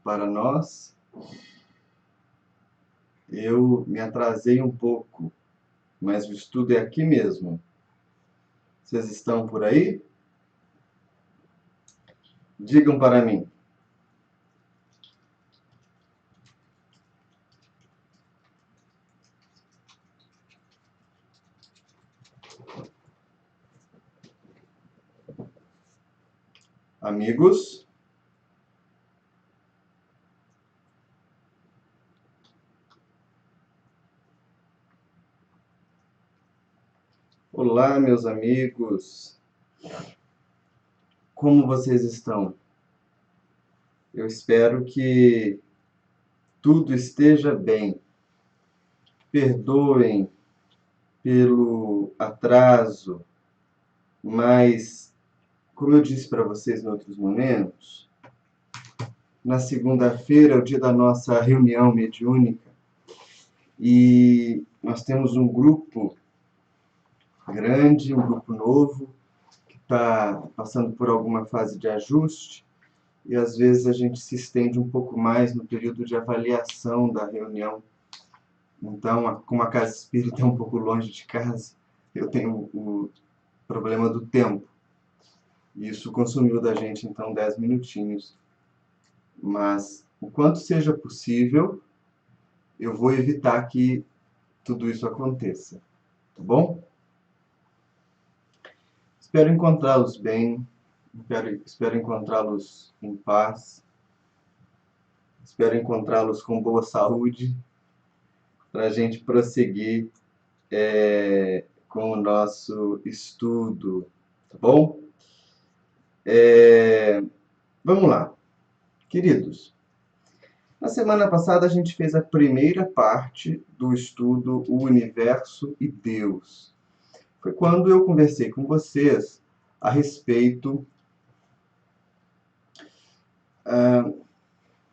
Para nós. Eu me atrasei um pouco, mas o estudo é aqui mesmo. Vocês estão por aí? Digam para mim. Amigos? Olá, meus amigos. Como vocês estão? Eu espero que tudo esteja bem. Perdoem pelo atraso, mas, como eu disse para vocês em outros momentos, na segunda-feira é o dia da nossa reunião mediúnica e nós temos um grupo grande, um grupo novo, que está passando por alguma fase de ajuste e às vezes a gente se estende um pouco mais no período de avaliação da reunião. Então, como a casa espírita é um pouco longe de casa, eu tenho o problema do tempo. Isso consumiu da gente, então, 10 minutinhos. Mas, o quanto seja possível, eu vou evitar que tudo isso aconteça. Tá bom? Espero encontrá-los bem, espero encontrá-los em paz, espero encontrá-los com boa saúde, para a gente prosseguir com o nosso estudo, tá bom? Vamos lá, queridos. Na semana passada a gente fez a primeira parte do estudo O Universo e Deus. Foi quando eu conversei com vocês a respeito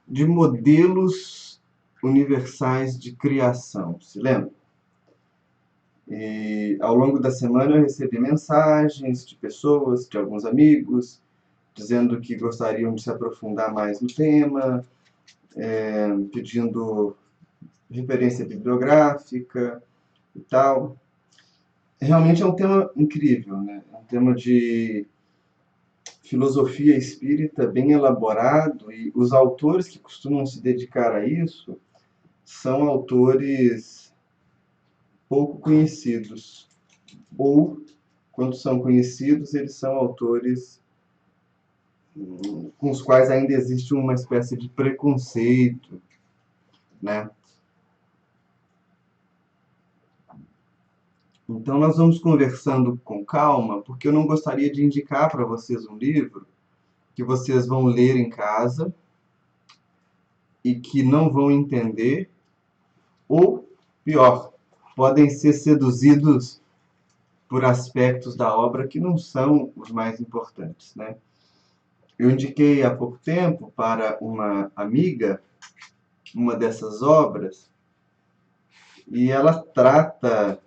de modelos universais de criação, se lembra? E ao longo da semana eu recebi mensagens de pessoas, de alguns amigos, dizendo que gostariam de se aprofundar mais no tema, pedindo referência bibliográfica e tal. Realmente é um tema incrível, né? É um tema de filosofia espírita bem elaborado e os autores que costumam se dedicar a isso são autores pouco conhecidos. Ou, quando são conhecidos, eles são autores com os quais ainda existe uma espécie de preconceito, né? Então nós vamos conversando com calma, porque eu não gostaria de indicar para vocês um livro que vocês vão ler em casa e que não vão entender, ou pior, podem ser seduzidos por aspectos da obra que não são os mais importantes, né? Eu indiquei há pouco tempo para uma amiga uma dessas obras e ela trata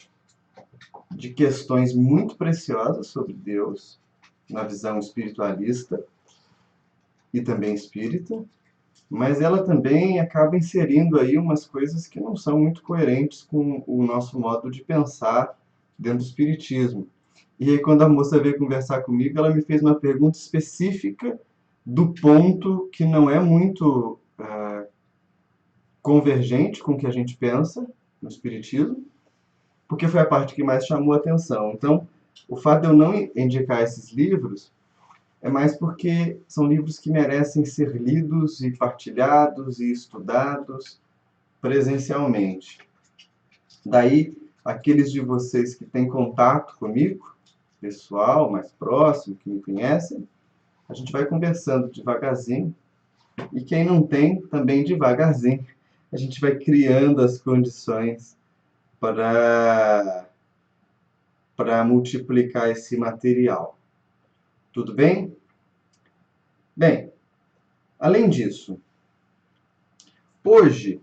de questões muito preciosas sobre Deus, na visão espiritualista e também espírita, mas ela também acaba inserindo aí umas coisas que não são muito coerentes com o nosso modo de pensar dentro do espiritismo. E aí, quando a moça veio conversar comigo, ela me fez uma pergunta específica do ponto que não é muito convergente com o que a gente pensa no espiritismo, porque foi a parte que mais chamou a atenção. Então, o fato de eu não indicar esses livros é mais porque são livros que merecem ser lidos e partilhados e estudados presencialmente. Daí, aqueles de vocês que têm contato comigo, pessoal, mais próximo, que me conhecem, a gente vai conversando devagarzinho. E quem não tem, também devagarzinho. A gente vai criando as condições para multiplicar esse material. Tudo bem? Bem, além disso, hoje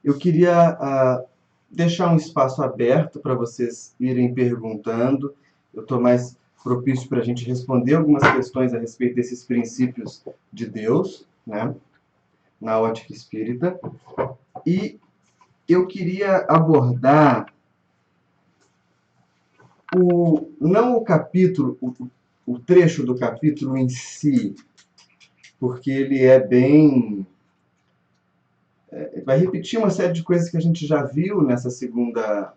eu queria deixar um espaço aberto para vocês irem perguntando. Eu estou mais propício para a gente responder algumas questões a respeito desses princípios de Deus, né, na ótica espírita. E eu queria abordar não o capítulo, o trecho do capítulo em si, porque ele é bem... vai repetir uma série de coisas que a gente já viu nessa segunda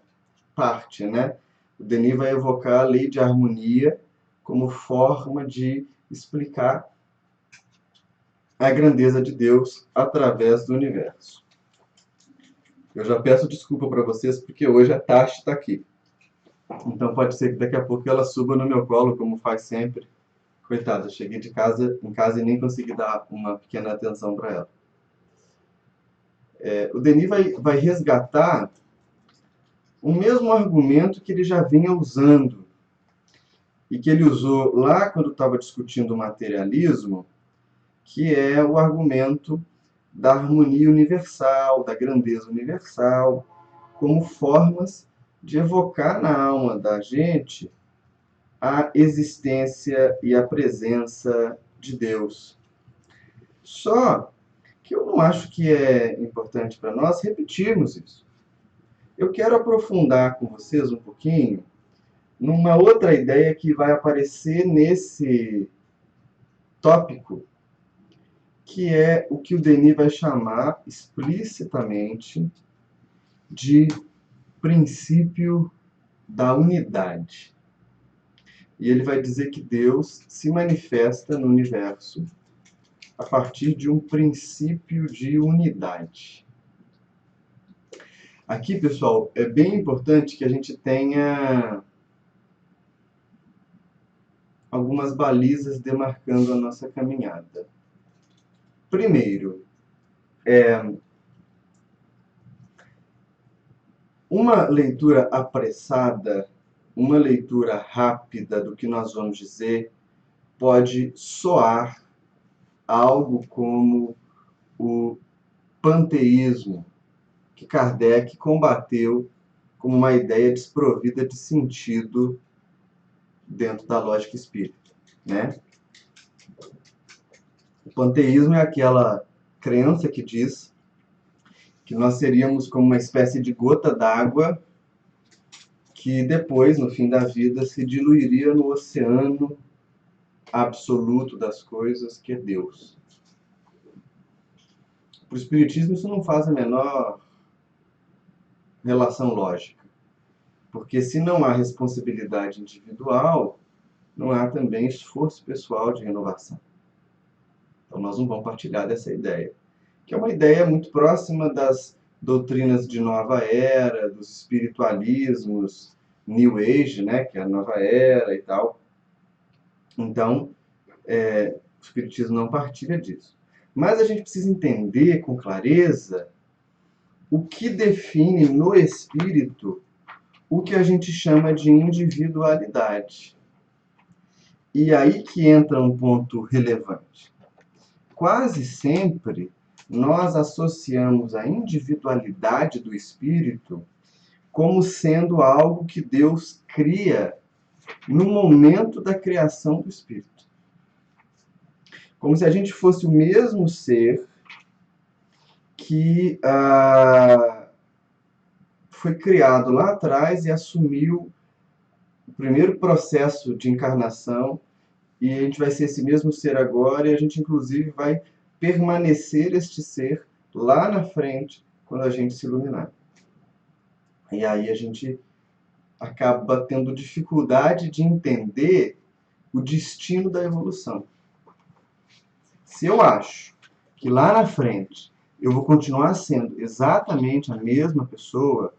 parte, né? O Denis vai evocar a lei de harmonia como forma de explicar a grandeza de Deus através do universo. Eu já peço desculpa para vocês porque hoje a Tati está aqui. Então pode ser que daqui a pouco ela suba no meu colo, como faz sempre. Coitada, eu cheguei em casa e nem consegui dar uma pequena atenção para ela. O Denis vai resgatar o mesmo argumento que ele já vinha usando e que ele usou lá quando estava discutindo o materialismo, que é o argumento da harmonia universal, da grandeza universal, como formas de evocar na alma da gente a existência e a presença de Deus. Só que eu não acho que é importante para nós repetirmos isso. Eu quero aprofundar com vocês um pouquinho numa outra ideia que vai aparecer nesse tópico, que é o que o Denis vai chamar explicitamente de princípio da unidade. E ele vai dizer que Deus se manifesta no universo a partir de um princípio de unidade. Aqui, pessoal, é bem importante que a gente tenha algumas balizas demarcando a nossa caminhada. Primeiro, uma leitura apressada, uma leitura rápida do que nós vamos dizer, pode soar algo como o panteísmo, que Kardec combateu como uma ideia desprovida de sentido dentro da lógica espírita, né? O panteísmo é aquela crença que diz que nós seríamos como uma espécie de gota d'água que depois, no fim da vida, se diluiria no oceano absoluto das coisas, que é Deus. Para o Espiritismo isso não faz a menor relação lógica, porque se não há responsabilidade individual, não há também esforço pessoal de renovação. Então nós não vamos partilhar dessa ideia, que é uma ideia muito próxima das doutrinas de nova era, dos espiritualismos, New Age, né, que é a nova era e tal. Então, o Espiritismo não partilha disso. Mas a gente precisa entender com clareza o que define no espírito o que a gente chama de individualidade. E aí que entra um ponto relevante. Quase sempre nós associamos a individualidade do espírito como sendo algo que Deus cria no momento da criação do espírito. Como se a gente fosse o mesmo ser que foi criado lá atrás e assumiu o primeiro processo de encarnação, e a gente vai ser esse mesmo ser agora, e a gente inclusive vai permanecer este ser lá na frente quando a gente se iluminar. E aí a gente acaba tendo dificuldade de entender o destino da evolução. Se eu acho que lá na frente eu vou continuar sendo exatamente a mesma pessoa,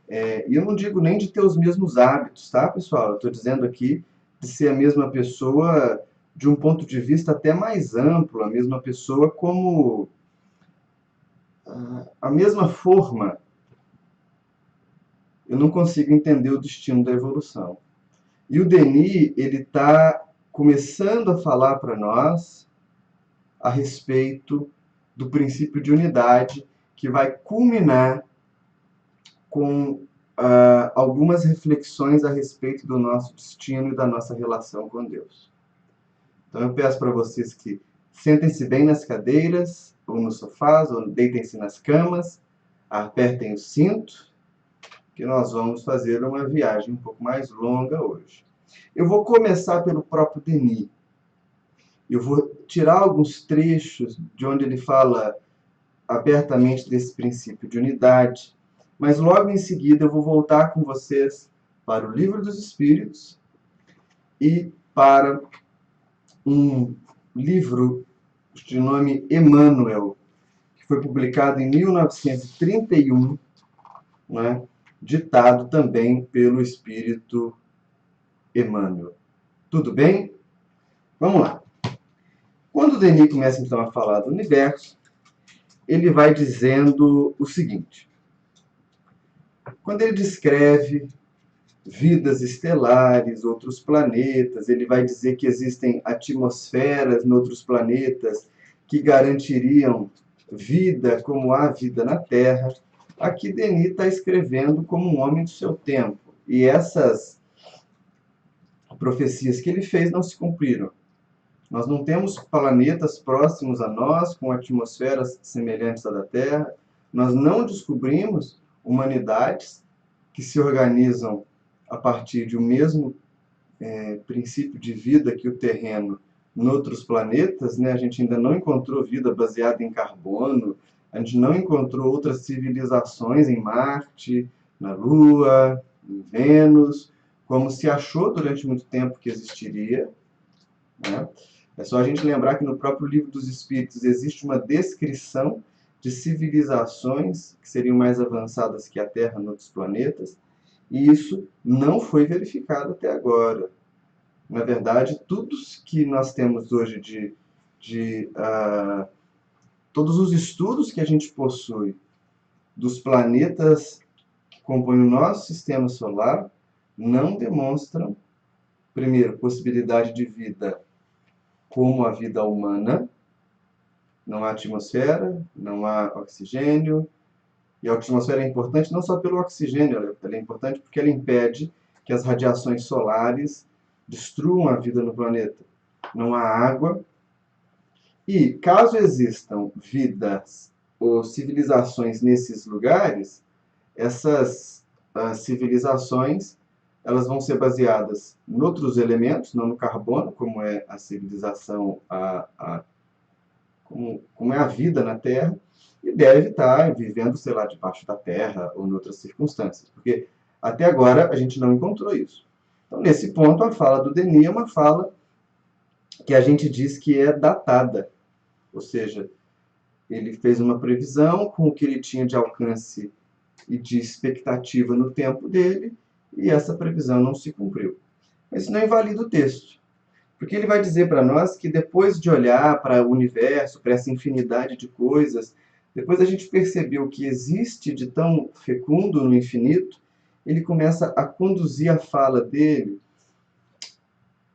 e eu não digo nem de ter os mesmos hábitos, tá, pessoal? Eu estou dizendo aqui de ser a mesma pessoa de um ponto de vista até mais amplo, a mesma pessoa como a mesma forma. Eu não consigo entender o destino da evolução. E o Denis, ele está começando a falar para nós a respeito do princípio de unidade, que vai culminar com algumas reflexões a respeito do nosso destino e da nossa relação com Deus. Então eu peço para vocês que sentem-se bem nas cadeiras, ou nos sofás, ou deitem-se nas camas, apertem o cinto, que nós vamos fazer uma viagem um pouco mais longa hoje. Eu vou começar pelo próprio Denis. Eu vou tirar alguns trechos de onde ele fala abertamente desse princípio de unidade, mas logo em seguida eu vou voltar com vocês para o Livro dos Espíritos e para um livro de nome Emmanuel, que foi publicado em 1931, né, ditado também pelo Espírito Emmanuel. Tudo bem? Vamos lá. Quando o Denis começa então a falar do universo, ele vai dizendo o seguinte: quando ele descreve vidas estelares, outros planetas, ele vai dizer que existem atmosferas em outros planetas que garantiriam vida como há vida na Terra. Aqui Denis está escrevendo como um homem do seu tempo. E essas profecias que ele fez não se cumpriram. Nós não temos planetas próximos a nós, com atmosferas semelhantes à da Terra. Nós não descobrimos humanidades que se organizam a partir de um mesmo princípio de vida que o terreno em outros planetas, né? A gente ainda não encontrou vida baseada em carbono, a gente não encontrou outras civilizações em Marte, na Lua, em Vênus, como se achou durante muito tempo que existiria, né? É só a gente lembrar que no próprio Livro dos Espíritos existe uma descrição de civilizações que seriam mais avançadas que a Terra em outros planetas, e isso não foi verificado até agora. Na verdade, tudo que nós temos hoje todos os estudos que a gente possui dos planetas que compõem o nosso sistema solar não demonstram, primeiro, possibilidade de vida como a vida humana. Não há atmosfera, não há oxigênio. E a atmosfera é importante não só pelo oxigênio, ela é importante porque ela impede que as radiações solares destruam a vida no planeta. Não há água. E caso existam vidas ou civilizações nesses lugares, essas civilizações elas vão ser baseadas em outros elementos, não no carbono, como é a civilização, como é a vida na Terra, e deve estar vivendo, sei lá, debaixo da Terra ou em outras circunstâncias, porque até agora a gente não encontrou isso. Então, nesse ponto, a fala do Denis é uma fala que a gente diz que é datada, ou seja, ele fez uma previsão com o que ele tinha de alcance e de expectativa no tempo dele, e essa previsão não se cumpriu. Mas isso não invalida o texto, porque ele vai dizer para nós que depois de olhar para o universo, para essa infinidade de coisas, depois a gente percebeu o que existe de tão fecundo no infinito, ele começa a conduzir a fala dele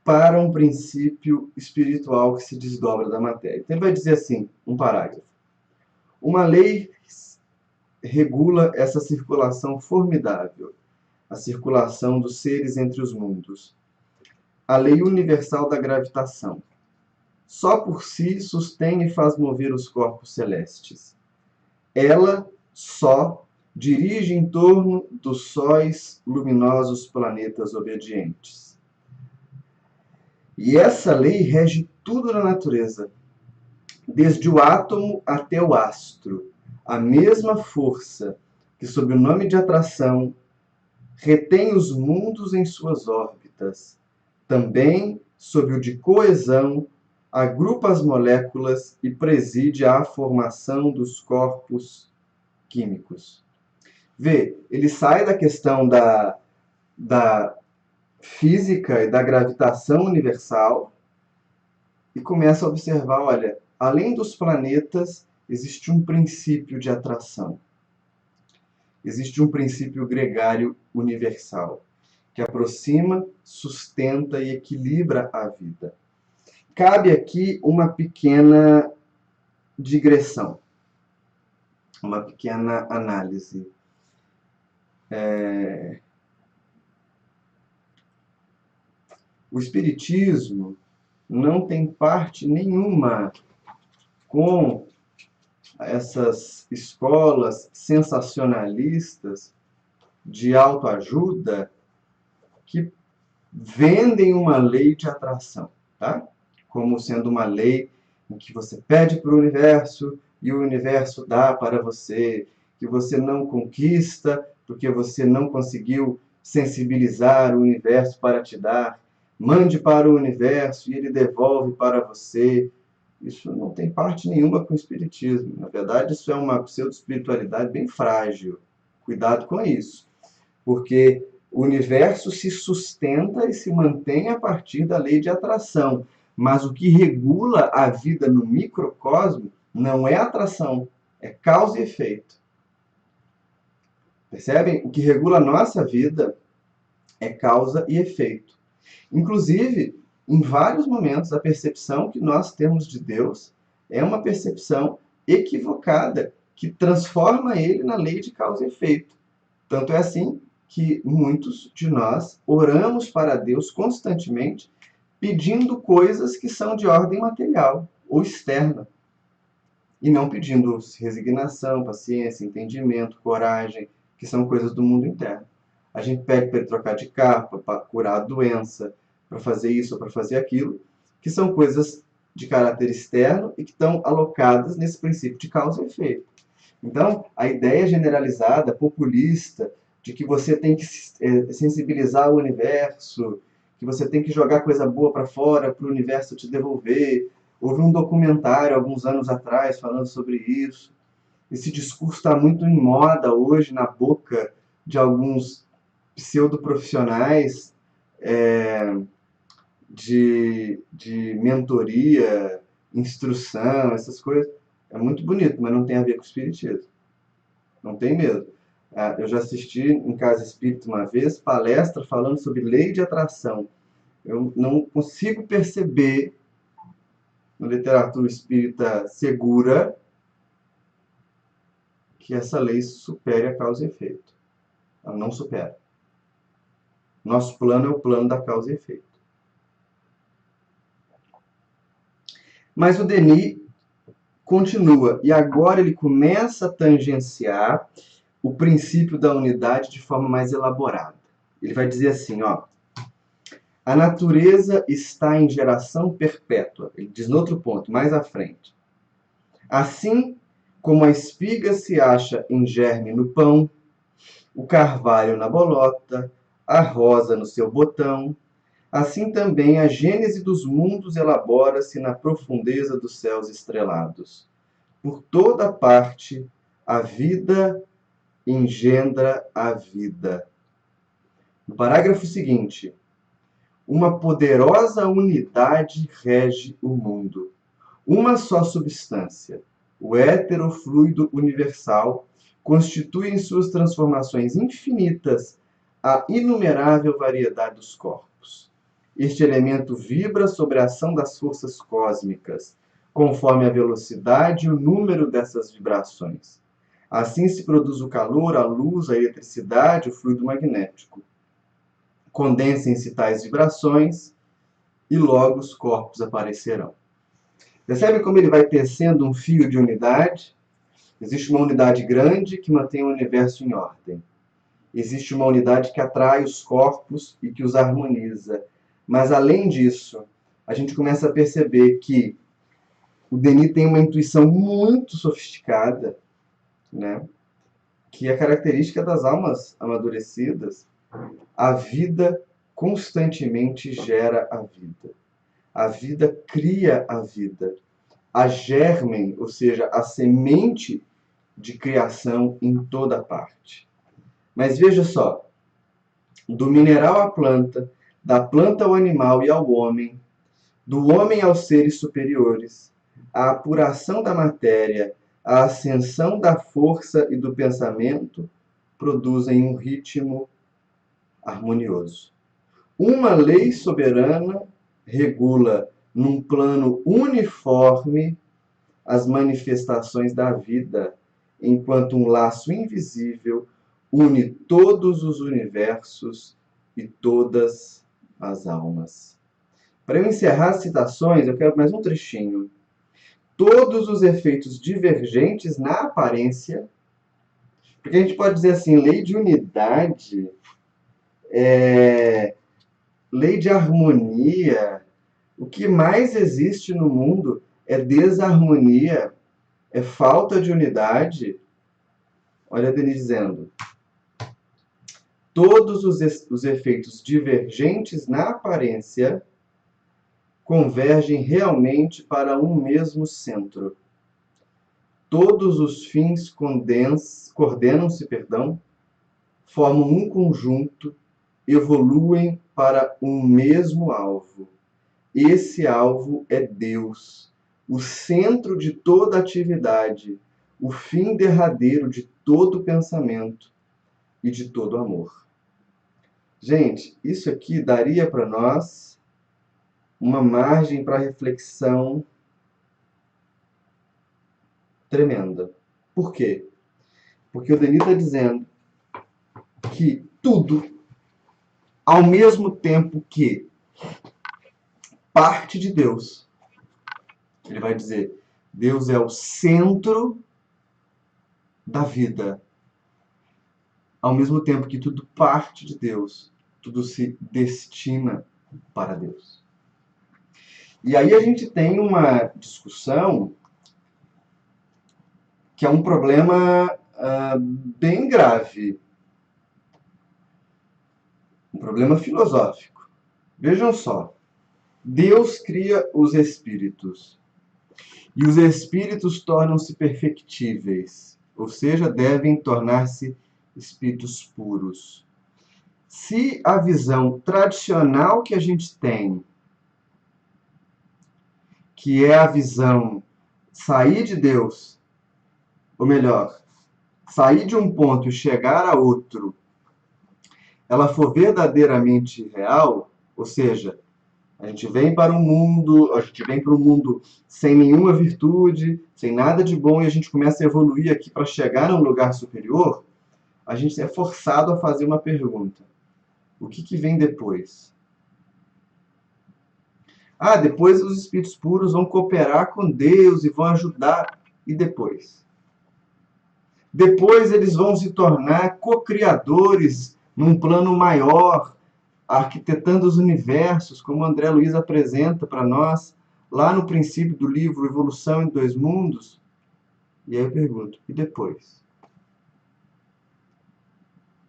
para um princípio espiritual que se desdobra da matéria. Então ele vai dizer assim, um parágrafo: uma lei regula essa circulação formidável, a circulação dos seres entre os mundos, a lei universal da gravitação. Só por si sustém e faz mover os corpos celestes. Ela só dirige em torno dos sóis luminosos planetas obedientes. E essa lei rege tudo na natureza, desde o átomo até o astro. A mesma força que, sob o nome de atração, retém os mundos em suas órbitas, também, sob o de coesão, agrupa as moléculas e preside à formação dos corpos químicos. Vê, ele sai da questão da física e da gravitação universal e começa a observar, olha, além dos planetas, existe um princípio de atração. Existe um princípio gregário universal, que aproxima, sustenta e equilibra a vida. Cabe aqui uma pequena digressão, uma pequena análise. O Espiritismo não tem parte nenhuma com essas escolas sensacionalistas de autoajuda que vendem uma lei de atração, tá? Como sendo uma lei em que você pede para o universo e o universo dá para você, que você não conquista porque você não conseguiu sensibilizar o universo para te dar. Mande para o universo e ele devolve para você. Isso não tem parte nenhuma com o espiritismo. Na verdade, isso é uma pseudo-espiritualidade bem frágil. Cuidado com isso, porque o universo se sustenta e se mantém a partir da lei de atração. Mas o que regula a vida no microcosmo não é atração, é causa e efeito. Percebem? O que regula a nossa vida é causa e efeito. Inclusive, em vários momentos, a percepção que nós temos de Deus é uma percepção equivocada, que transforma ele na lei de causa e efeito. Tanto é assim que muitos de nós oramos para Deus constantemente, pedindo coisas que são de ordem material ou externa, e não pedindo resignação, paciência, entendimento, coragem, que são coisas do mundo interno. A gente pede para ele trocar de capa, para curar a doença, para fazer isso ou para fazer aquilo, que são coisas de caráter externo e que estão alocadas nesse princípio de causa e efeito. Então, a ideia generalizada, populista, de que você tem que sensibilizar o universo, que você tem que jogar coisa boa para fora para o universo te devolver. Houve um documentário alguns anos atrás falando sobre isso. Esse discurso está muito em moda hoje na boca de alguns pseudoprofissionais de mentoria, instrução, essas coisas. É muito bonito, mas não tem a ver com o espiritismo. Não tem mesmo. Eu já assisti em casa espírita uma vez palestra falando sobre lei de atração. Eu não consigo perceber na literatura espírita segura que essa lei supere a causa e efeito. Ela não supera. Nosso plano é o plano da causa e efeito. Mas o Denis continua, e agora ele começa a tangenciar o princípio da unidade de forma mais elaborada. Ele vai dizer assim, ó, a natureza está em geração perpétua. Ele diz no outro ponto, mais à frente. Assim como a espiga se acha em germe no pão, o carvalho na bolota, a rosa no seu botão, assim também a gênese dos mundos elabora-se na profundeza dos céus estrelados. Por toda parte, a vida engendra a vida. No parágrafo seguinte, uma poderosa unidade rege o mundo. Uma só substância, o éter fluido universal, constitui em suas transformações infinitas a inumerável variedade dos corpos. Este elemento vibra sobre a ação das forças cósmicas, conforme a velocidade e o número dessas vibrações. Assim se produz o calor, a luz, a eletricidade, o fluido magnético. Condensem-se tais vibrações e logo os corpos aparecerão. Percebe como ele vai tecendo um fio de unidade? Existe uma unidade grande que mantém o universo em ordem. Existe uma unidade que atrai os corpos e que os harmoniza. Mas, além disso, a gente começa a perceber que o Denis tem uma intuição muito sofisticada, né? Que é característica das almas amadurecidas. A vida constantemente gera a vida. A vida cria a vida. A germen, ou seja, a semente de criação em toda parte. Mas veja só, do mineral à planta, da planta ao animal e ao homem, do homem aos seres superiores, a apuração da matéria, a ascensão da força e do pensamento produzem um ritmo harmonioso. Uma lei soberana regula num plano uniforme as manifestações da vida, enquanto um laço invisível une todos os universos e todas as almas. Para eu encerrar as citações, eu quero mais um trechinho. Todos os efeitos divergentes na aparência, porque a gente pode dizer assim, lei de unidade, lei de harmonia, o que mais existe no mundo é desarmonia, é falta de unidade. Olha a Denise dizendo, todos os efeitos divergentes na aparência convergem realmente para um mesmo centro. Todos os fins coordenam-se, formam um conjunto, evoluem para um mesmo alvo. Esse alvo é Deus, o centro de toda atividade, o fim derradeiro de todo pensamento e de todo amor. Gente, isso aqui daria para nós uma margem para reflexão tremenda. Por quê? Porque o Denis está dizendo que tudo, ao mesmo tempo que parte de Deus, ele vai dizer, Deus é o centro da vida. Ao mesmo tempo que tudo parte de Deus, tudo se destina para Deus. E aí a gente tem uma discussão que é um problema bem grave. Um problema filosófico. Vejam só. Deus cria os espíritos. E os espíritos tornam-se perfectíveis, ou seja, devem tornar-se espíritos puros. Se a visão tradicional que a gente tem, que é a visão sair de Deus, ou melhor, sair de um ponto e chegar a outro, ela for verdadeiramente real, ou seja, a gente vem para o mundo, a gente vem para o mundo sem nenhuma virtude, sem nada de bom, e a gente começa a evoluir aqui para chegar a um lugar superior, a gente é forçado a fazer uma pergunta. O que vem depois? Ah, depois os espíritos puros vão cooperar com Deus e vão ajudar. E depois? Depois eles vão se tornar co-criadores num plano maior, arquitetando os universos, como André Luiz apresenta para nós, lá no princípio do livro Evolução em Dois Mundos. E aí eu pergunto, e depois?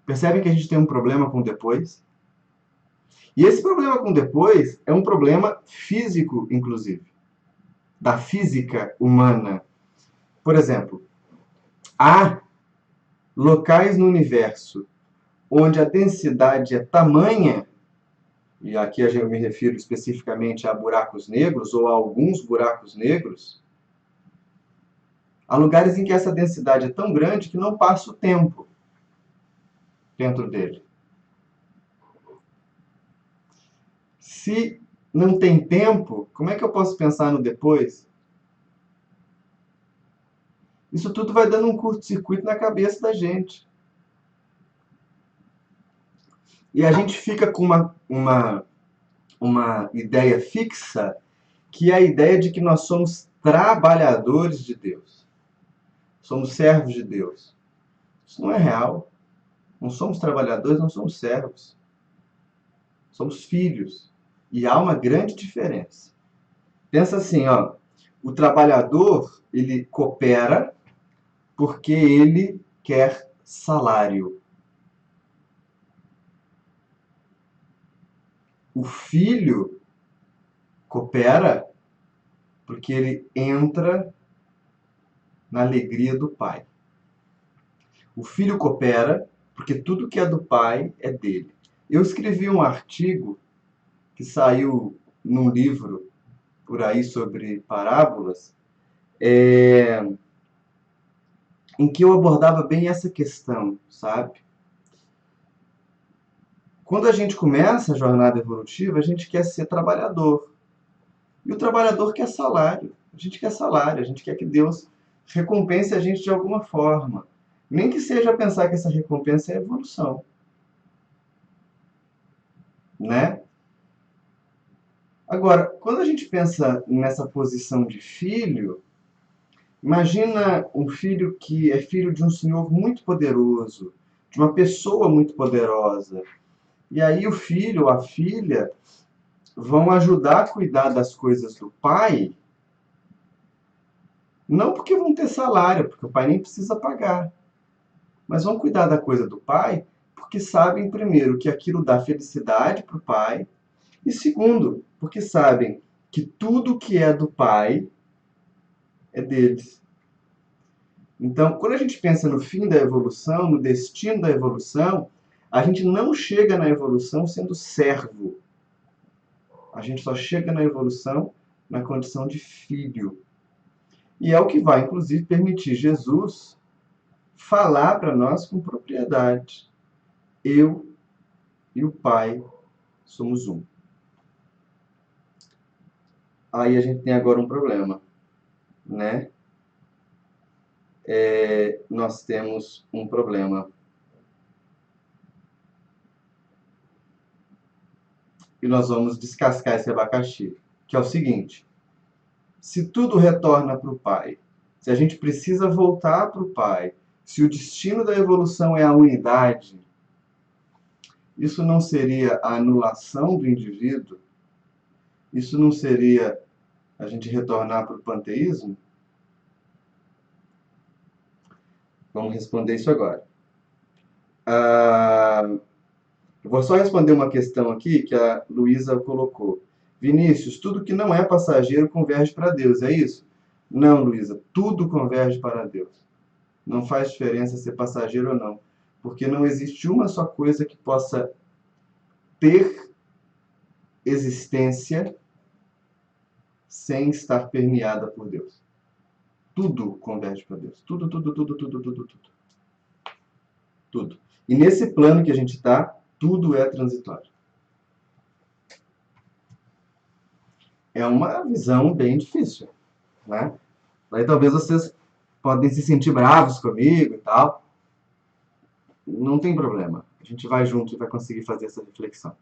Percebem que a gente tem um problema com depois? E esse problema com depois é um problema físico, inclusive, da física humana. Por exemplo, há locais no universo onde a densidade é tamanha, e aqui eu me refiro especificamente a buracos negros ou a alguns buracos negros, há lugares em que essa densidade é tão grande que não passa o tempo dentro dele. Se não tem tempo, como é que eu posso pensar no depois? Isso tudo vai dando um curto-circuito na cabeça da gente. E a gente fica com uma ideia fixa, que é a ideia de que nós somos trabalhadores de Deus. Somos servos de Deus. Isso não é real. Não somos trabalhadores, não somos servos. Somos filhos. E há uma grande diferença. Pensa assim, ó, o trabalhador, ele coopera porque ele quer salário. O filho coopera porque ele entra na alegria do pai. O filho coopera porque tudo que é do pai é dele. Eu escrevi um artigo que saiu num livro por aí sobre parábolas, em que eu abordava bem essa questão, sabe? Quando a gente começa a jornada evolutiva, a gente quer ser trabalhador. E o trabalhador quer salário. A gente quer salário, a gente quer que Deus recompense a gente de alguma forma. Nem que seja pensar que essa recompensa é evolução, né? Agora, quando a gente pensa nessa posição de filho, imagina um filho que é filho de um senhor muito poderoso, de uma pessoa muito poderosa. E aí o filho ou a filha vão ajudar a cuidar das coisas do pai, não porque vão ter salário, porque o pai nem precisa pagar, mas vão cuidar da coisa do pai porque sabem, primeiro, que aquilo dá felicidade para o pai, e segundo, porque sabem que tudo que é do pai é deles. Então, quando a gente pensa no fim da evolução, no destino da evolução, a gente não chega na evolução sendo servo. A gente só chega na evolução na condição de filho. E é o que vai, inclusive, permitir Jesus falar para nós com propriedade. Eu e o Pai somos um. Aí a gente tem agora um problema, né? Nós temos um problema. E nós vamos descascar esse abacaxi, que é o seguinte: se tudo retorna para o Pai, se a gente precisa voltar para o Pai, se o destino da evolução é a unidade, isso não seria a anulação do indivíduo? Isso não seria a gente retornar para o panteísmo? Vamos responder isso agora. Eu vou só responder uma questão aqui que a Luísa colocou. Vinícius, tudo que não é passageiro converge para Deus, é isso? Não, Luísa, tudo converge para Deus. Não faz diferença ser passageiro ou não, porque não existe uma só coisa que possa ter existência sem estar permeada por Deus. Tudo converge para Deus. Tudo, tudo, tudo, tudo, tudo, tudo. Tudo. E nesse plano que a gente está, tudo é transitório. É uma visão bem difícil, né? Aí talvez vocês podem se sentir bravos comigo e tal. Não tem problema. A gente vai junto e vai conseguir fazer essa reflexão.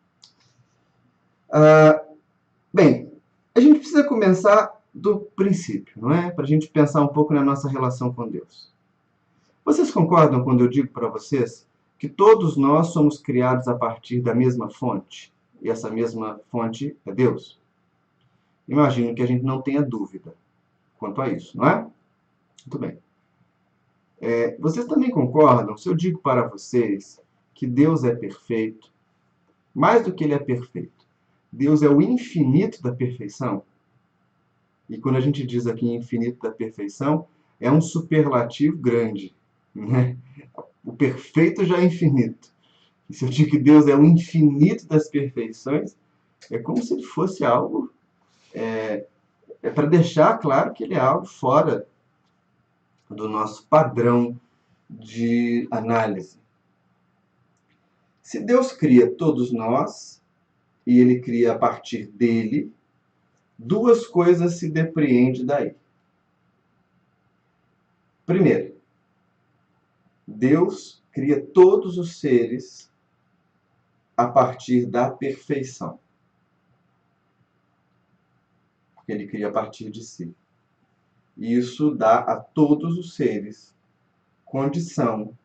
Bem, a gente precisa começar do princípio, não é? Para a gente pensar um pouco na nossa relação com Deus. Vocês concordam quando eu digo para vocês que todos nós somos criados a partir da mesma fonte? E essa mesma fonte é Deus? Imagino que a gente não tenha dúvida quanto a isso, não é? Muito bem. Vocês também concordam se eu digo para vocês que Deus é perfeito? Mais do que ele é perfeito, Deus é o infinito da perfeição? E quando a gente diz aqui infinito da perfeição, é um superlativo grande, né? O perfeito já é infinito. E se eu digo que Deus é o infinito das perfeições, é como se ele fosse algo... É para deixar claro que ele é algo fora do nosso padrão de análise. Se Deus cria todos nós, e ele cria a partir dele, duas coisas se depreendem daí. Primeiro, Deus cria todos os seres a partir da perfeição. Porque ele cria a partir de si. E isso dá a todos os seres condição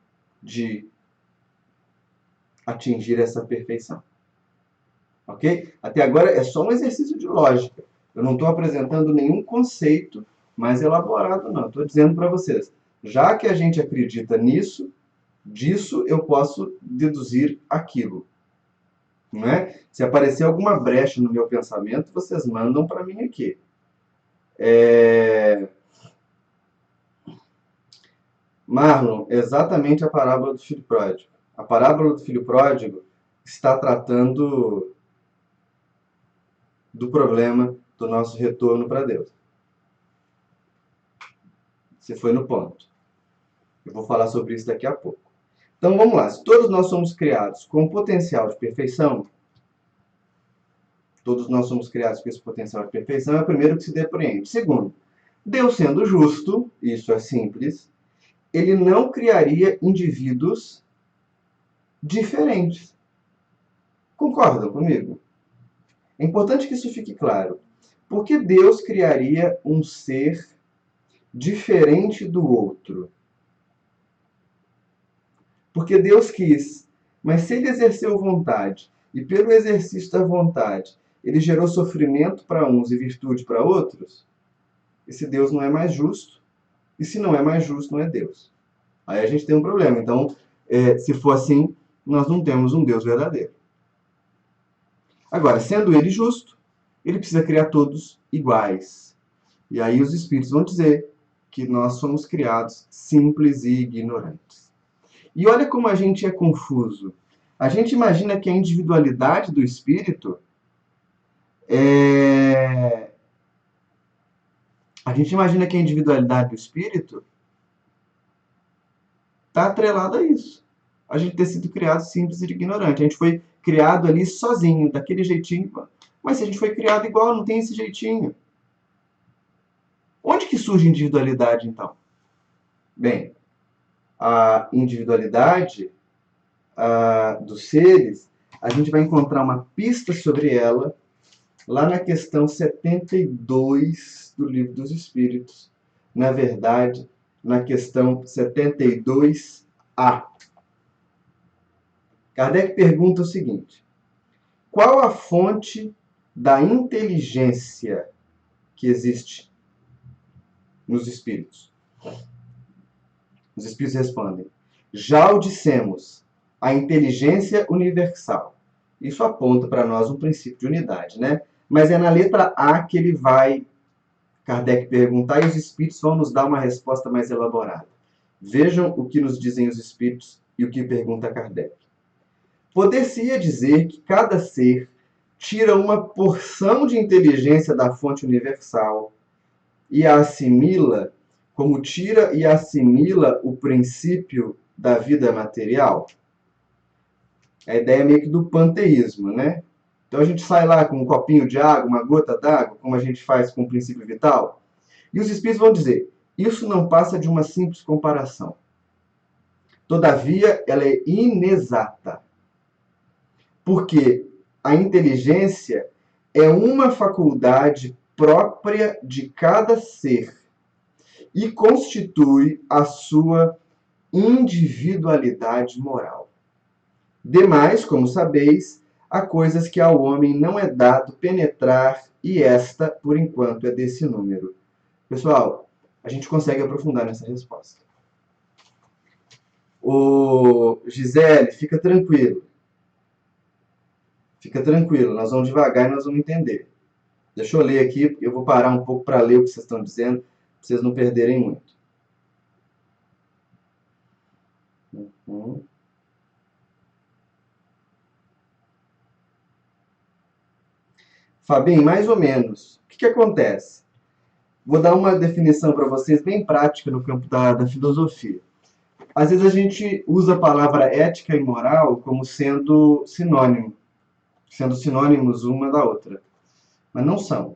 de atingir essa perfeição. Ok? Até agora é só um exercício de lógica. Eu não estou apresentando nenhum conceito mais elaborado, não. Estou dizendo para vocês, já que a gente acredita nisso, disso eu posso deduzir aquilo. Não é? Se aparecer alguma brecha no meu pensamento, vocês mandam para mim aqui. Marlon, exatamente a parábola do filho pródigo. A parábola do filho pródigo está tratando do problema do nosso retorno para Deus. Você foi no ponto. Eu vou falar sobre isso daqui a pouco. Então vamos lá. Se todos nós somos criados com potencial de perfeição, todos nós somos criados com esse potencial de perfeição, é o primeiro que se depreende. Segundo, Deus sendo justo, isso é simples, ele não criaria indivíduos diferentes. Concordam comigo? É importante que isso fique claro. Por que Deus criaria um ser diferente do outro? Porque Deus quis. Mas se ele exerceu vontade, e pelo exercício da vontade, ele gerou sofrimento para uns e virtude para outros, esse Deus não é mais justo. E se não é mais justo, não é Deus. Aí a gente tem um problema. Então, se for assim, nós não temos um Deus verdadeiro. Agora, sendo ele justo, ele precisa criar todos iguais. E aí os espíritos vão dizer que nós somos criados simples e ignorantes. E olha como a gente é confuso. A gente imagina que a individualidade do espírito A gente imagina que a individualidade do espírito está atrelada a isso. A gente ter sido criado simples e ignorante. A gente foi criado ali sozinho, daquele jeitinho. Mas se a gente foi criado igual, não tem esse jeitinho. Onde que surge a individualidade, então? Bem, a individualidade dos seres, a gente vai encontrar uma pista sobre ela lá na questão 72 do Livro dos Espíritos. Na verdade, na questão 72A. Kardec pergunta o seguinte: qual a fonte da inteligência que existe nos espíritos? Os espíritos respondem: já o dissemos, a inteligência universal. Isso aponta para nós um princípio de unidade, né? Mas é na letra A que ele vai, Kardec, perguntar, e os espíritos vão nos dar uma resposta mais elaborada. Vejam o que nos dizem os espíritos e o que pergunta Kardec. Poder-se-ia dizer que cada ser tira uma porção de inteligência da fonte universal e a assimila, como tira e assimila o princípio da vida material? A ideia meio que do panteísmo, né? Então a gente sai lá com um copinho de água, uma gota d'água, como a gente faz com o princípio vital. E os espíritos vão dizer, isso não passa de uma simples comparação. Todavia, ela é inexata. Porque a inteligência é uma faculdade própria de cada ser e constitui a sua individualidade moral. Demais, como sabeis, há coisas que ao homem não é dado penetrar, e esta, por enquanto, é desse número. Pessoal, a gente consegue aprofundar nessa resposta. Ô, Gisele, fica tranquilo. Fica tranquilo, nós vamos devagar e nós vamos entender. Deixa eu ler aqui, eu vou parar um pouco para ler o que vocês estão dizendo, para vocês não perderem muito. Fabinho, mais ou menos. O que acontece? Vou dar uma definição para vocês bem prática no campo da filosofia. Às vezes a gente usa a palavra ética e moral como sendo sinônimos uma da outra. Mas não são.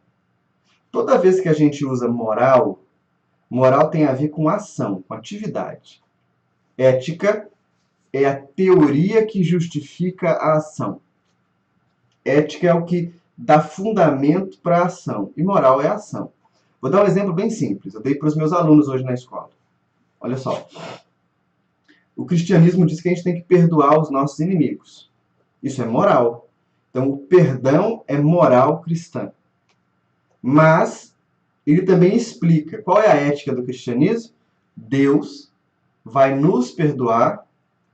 Toda vez que a gente usa moral, moral tem a ver com ação, com atividade. Ética é a teoria que justifica a ação. Ética é o que dá fundamento para a ação. E moral é a ação. Vou dar um exemplo bem simples. Eu dei para os meus alunos hoje na escola. Olha só. O cristianismo diz que a gente tem que perdoar os nossos inimigos. Isso é moral. Então, o perdão é moral cristã. Mas, ele também explica qual é a ética do cristianismo. Deus vai nos perdoar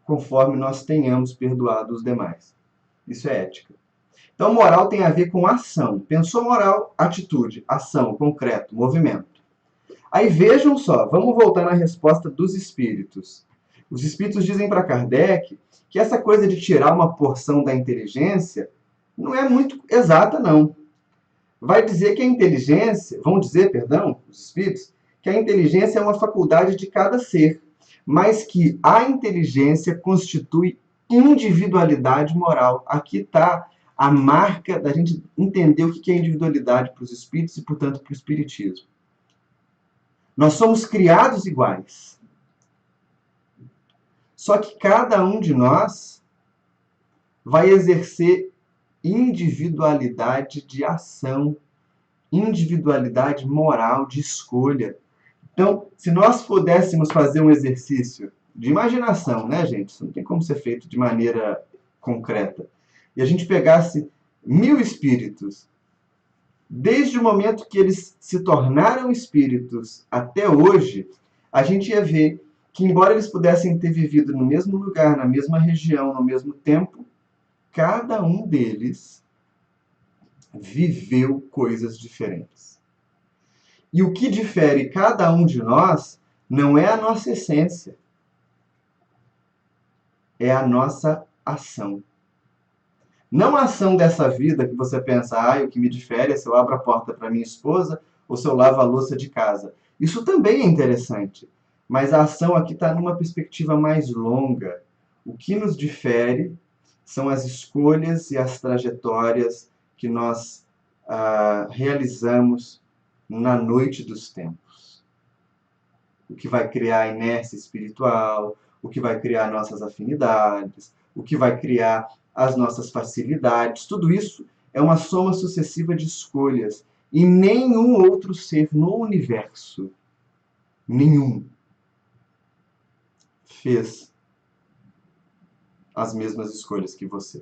conforme nós tenhamos perdoado os demais. Isso é ética. Então, moral tem a ver com ação. Pensou moral, atitude, ação, concreto, movimento. Aí vejam só, vamos voltar na resposta dos espíritos. Os espíritos dizem para Kardec que essa coisa de tirar uma porção da inteligência não é muito exata, não. Vai dizer que a inteligência, vão dizer, perdão, os espíritos, que a inteligência é uma faculdade de cada ser, mas que a inteligência constitui individualidade moral. Aqui está a marca da gente entender o que é individualidade para os espíritos e, portanto, para o espiritismo. Nós somos criados iguais. Só que cada um de nós vai exercer individualidade de ação, individualidade moral de escolha. Então, se nós pudéssemos fazer um exercício de imaginação, né, gente? Isso não tem como ser feito de maneira concreta. E a gente pegasse 1000 espíritos, desde o momento que eles se tornaram espíritos até hoje, a gente ia ver que, embora eles pudessem ter vivido no mesmo lugar, na mesma região, no mesmo tempo, cada um deles viveu coisas diferentes. E o que difere cada um de nós não é a nossa essência, é a nossa ação. Não a ação dessa vida que você pensa, o que me difere é se eu abro a porta para minha esposa ou se eu lavo a louça de casa. Isso também é interessante, mas a ação aqui está numa perspectiva mais longa. O que nos difere são as escolhas e as trajetórias que nós realizamos na noite dos tempos. O que vai criar a inércia espiritual, o que vai criar nossas afinidades, o que vai criar as nossas facilidades. Tudo isso é uma soma sucessiva de escolhas. E nenhum outro ser no universo, nenhum, fez as mesmas escolhas que você.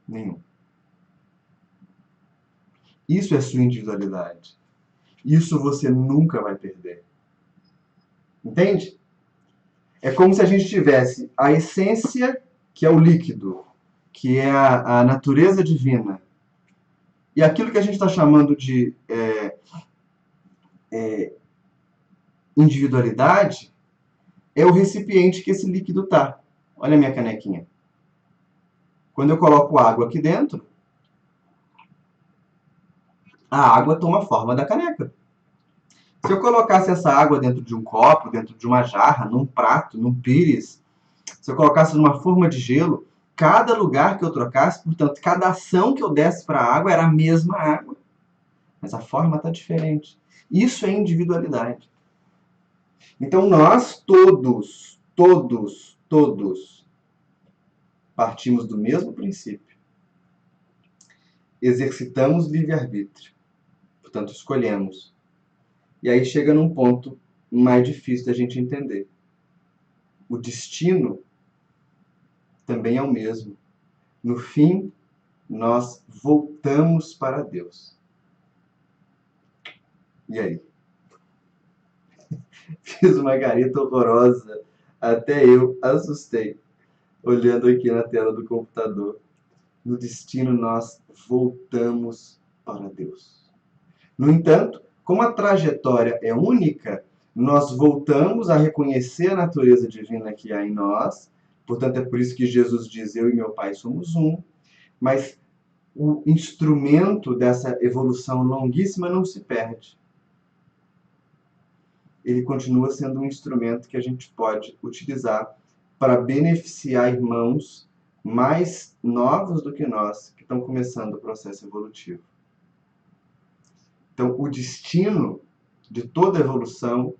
Nenhum. Isso é sua individualidade. Isso você nunca vai perder. Entende? É como se a gente tivesse a essência, que é o líquido, que é a natureza divina, e aquilo que a gente está chamando de individualidade é o recipiente que esse líquido está. Olha a minha canequinha. Quando eu coloco água aqui dentro, a água toma a forma da caneca. Se eu colocasse essa água dentro de um copo, dentro de uma jarra, num prato, num pires, se eu colocasse numa forma de gelo, cada lugar que eu trocasse, portanto, cada ação que eu desse para a água era a mesma água. Mas a forma está diferente. Isso é individualidade. Então nós todos partimos do mesmo princípio. Exercitamos livre-arbítrio. Portanto, escolhemos. E aí chega num ponto mais difícil da gente entender. O destino também é o mesmo. No fim, nós voltamos para Deus. E aí? Fiz uma careta horrorosa. Até eu assustei, olhando aqui na tela do computador. No destino, nós voltamos para Deus. No entanto, como a trajetória é única, nós voltamos a reconhecer a natureza divina que há em nós. Portanto, é por isso que Jesus diz, eu e meu Pai somos um. Mas o instrumento dessa evolução longuíssima não se perde. Ele continua sendo um instrumento que a gente pode utilizar para beneficiar irmãos mais novos do que nós, que estão começando o processo evolutivo. Então, o destino de toda evolução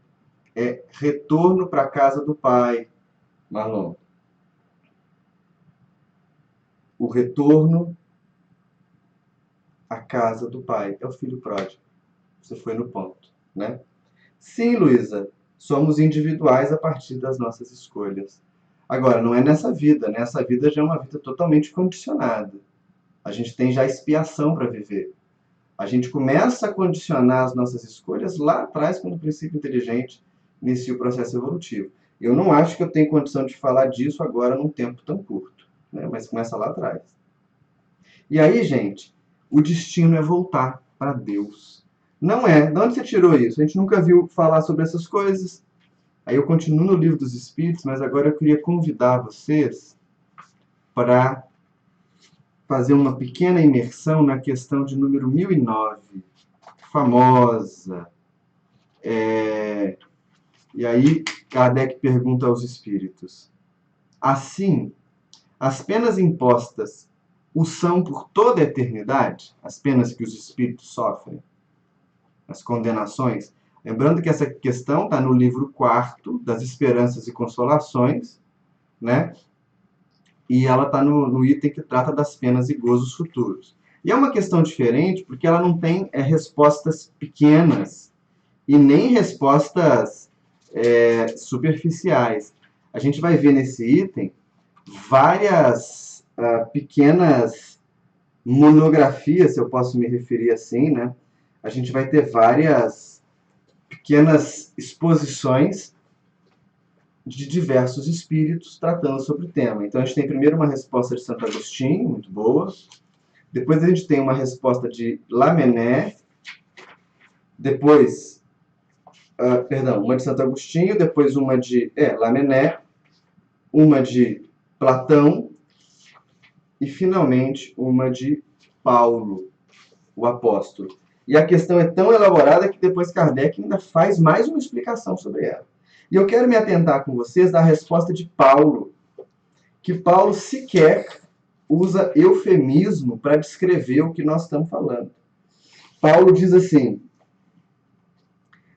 é retorno para a casa do Pai, Marlon. O retorno à casa do Pai é o filho pródigo. Você foi no ponto, né? Sim, Luísa, somos individuais a partir das nossas escolhas. Agora, não é nessa vida, né? Essa vida já é uma vida totalmente condicionada. A gente tem já expiação para viver. A gente começa a condicionar as nossas escolhas lá atrás, quando o princípio inteligente inicia o processo evolutivo. Eu não acho que eu tenho condição de falar disso agora num tempo tão curto, né? Mas começa lá atrás. E aí, gente, o destino é voltar para Deus. Não é. De onde você tirou isso? A gente nunca viu falar sobre essas coisas. Aí eu continuo no Livro dos Espíritos, mas agora eu queria convidar vocês para fazer uma pequena imersão na questão de número 1009, famosa. E aí Kardec pergunta aos espíritos: assim, as penas impostas o são por toda a eternidade? As penas que os espíritos sofrem, as condenações? Lembrando que essa questão está no livro 4 das Esperanças e Consolações, né? E ela está no item que trata das penas e gozos futuros. E é uma questão diferente porque ela não tem respostas pequenas e nem respostas superficiais. A gente vai ver nesse item várias pequenas monografias, se eu posso me referir assim, né? A gente vai ter várias pequenas exposições de diversos espíritos tratando sobre o tema. Então a gente tem primeiro uma resposta de Santo Agostinho, muito boa. Depois a gente tem uma resposta de Lamennais. Depois, uma de Santo Agostinho, depois uma de Lamennais, uma de Platão e finalmente uma de Paulo, o apóstolo. E a questão é tão elaborada que depois Kardec ainda faz mais uma explicação sobre ela. E eu quero me atentar com vocês à resposta de Paulo, que Paulo sequer usa eufemismo para descrever o que nós estamos falando. Paulo diz assim,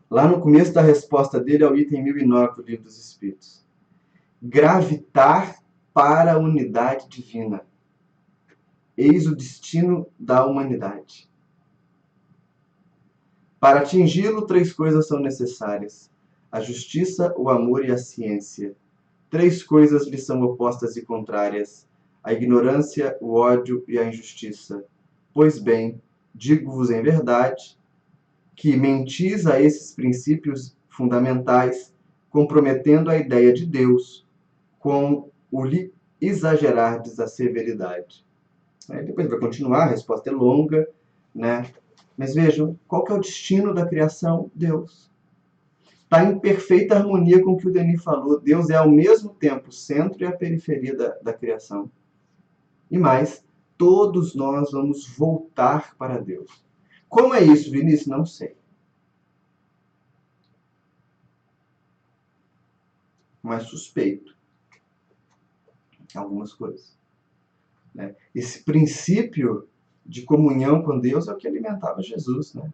lá no começo da resposta dele ao item 1009 do Livro dos Espíritos: gravitar para a unidade divina. Eis o destino da humanidade. Para atingi-lo, 3 coisas são necessárias: a justiça, o amor e a ciência. 3 coisas lhe são opostas e contrárias: a ignorância, o ódio e a injustiça. Pois bem, digo-vos em verdade, que mentis a esses princípios fundamentais, comprometendo a ideia de Deus com o lhe exagerardes a severidade. Depois vai continuar, a resposta é longa, né? Mas vejam, qual que é o destino da criação? Deus. Está em perfeita harmonia com o que o Denis falou. Deus é ao mesmo tempo o centro e a periferia da criação. E mais, todos nós vamos voltar para Deus. Como é isso, Vinícius? Não sei. Mas suspeito algumas coisas. Né? Esse princípio de comunhão com Deus é o que alimentava Jesus, né?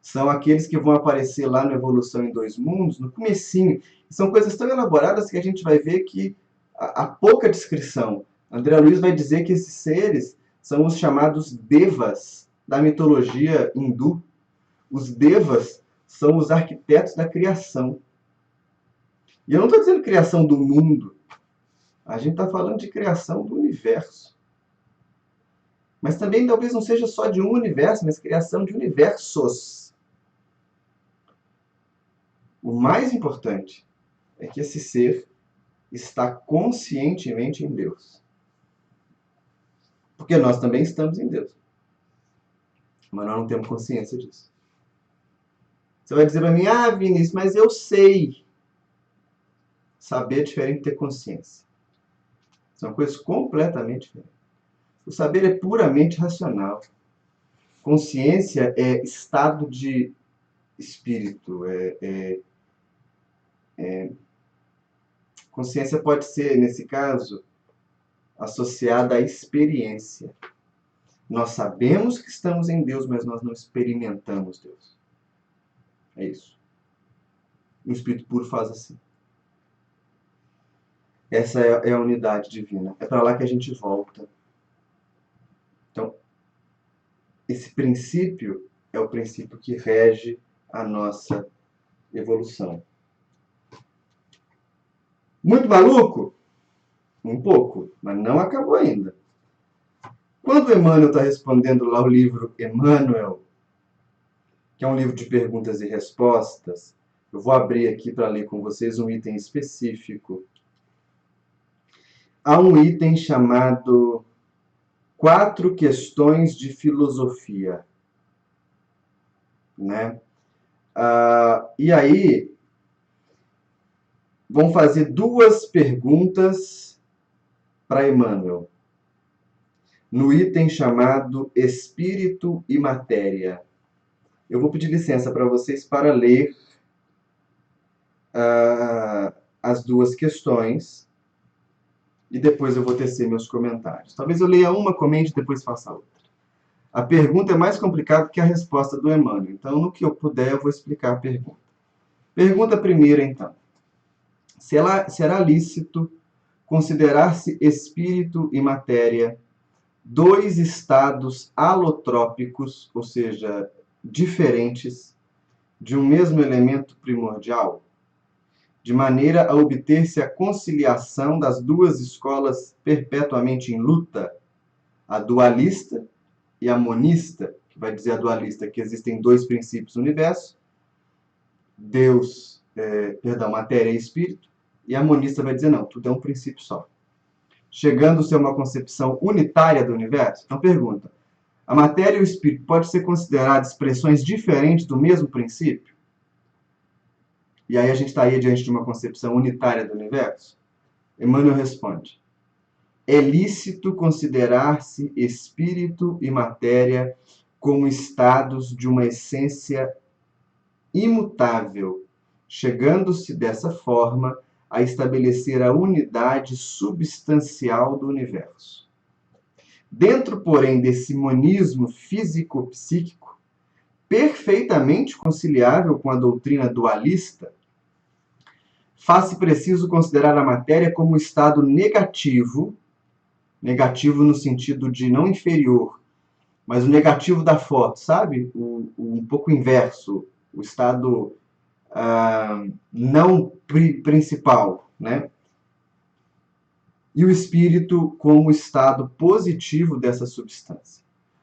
São aqueles que vão aparecer lá no Evolução em Dois Mundos, no comecinho. São coisas tão elaboradas que a gente vai ver que há pouca descrição. André Luiz vai dizer que esses seres são os chamados devas da mitologia hindu. Os devas são os arquitetos da criação. E eu não estou dizendo criação do mundo. A gente está falando de criação do universo. Mas também talvez não seja só de um universo, mas criação de universos. O mais importante é que esse ser está conscientemente em Deus. Porque nós também estamos em Deus. Mas nós não temos consciência disso. Você vai dizer para mim, Vinícius, mas eu sei. Saber é diferente de ter consciência. São coisas completamente diferentes. O saber é puramente racional. Consciência é estado de espírito. Consciência pode ser, nesse caso, associada à experiência. Nós sabemos que estamos em Deus, mas nós não experimentamos Deus. É isso. O Espírito puro faz assim. Essa é a unidade divina. É para lá que a gente volta. Então, esse princípio é o princípio que rege a nossa evolução. Muito maluco? Um pouco, mas não acabou ainda. Quando Emmanuel está respondendo lá o livro Emmanuel, que é um livro de perguntas e respostas, eu vou abrir aqui para ler com vocês um item específico. Há um item chamado 4 questões de filosofia. Né? E aí, vão fazer 2 perguntas para Emmanuel, no item chamado Espírito e Matéria. Eu vou pedir licença para vocês para ler as 2 questões e depois eu vou tecer meus comentários. Talvez eu leia uma, comente e depois faça a outra. A pergunta é mais complicada que a resposta do Emmanuel. Então, no que eu puder, eu vou explicar a pergunta. Pergunta primeira, então. Será lícito considerar-se espírito e matéria dois estados alotrópicos, ou seja, diferentes, de um mesmo elemento primordial, de maneira a obter-se a conciliação das duas escolas perpetuamente em luta, a dualista e a monista, que vai dizer a dualista que existem dois princípios no universo, matéria e espírito, e a monista vai dizer não, tudo é um princípio só. Chegando-se a uma concepção unitária do universo? Então pergunta, a matéria e o espírito podem ser considerados expressões diferentes do mesmo princípio? E aí a gente estaria diante de uma concepção unitária do universo? Emmanuel responde, é lícito considerar-se espírito e matéria como estados de uma essência imutável, chegando-se dessa forma a estabelecer a unidade substancial do universo. Dentro, porém, desse monismo físico-psíquico, perfeitamente conciliável com a doutrina dualista, faz-se preciso considerar a matéria como estado negativo, negativo no sentido de não inferior, mas o negativo da foto, sabe? Um pouco inverso, o estado não principal, né? E o espírito como estado positivo dessa substância.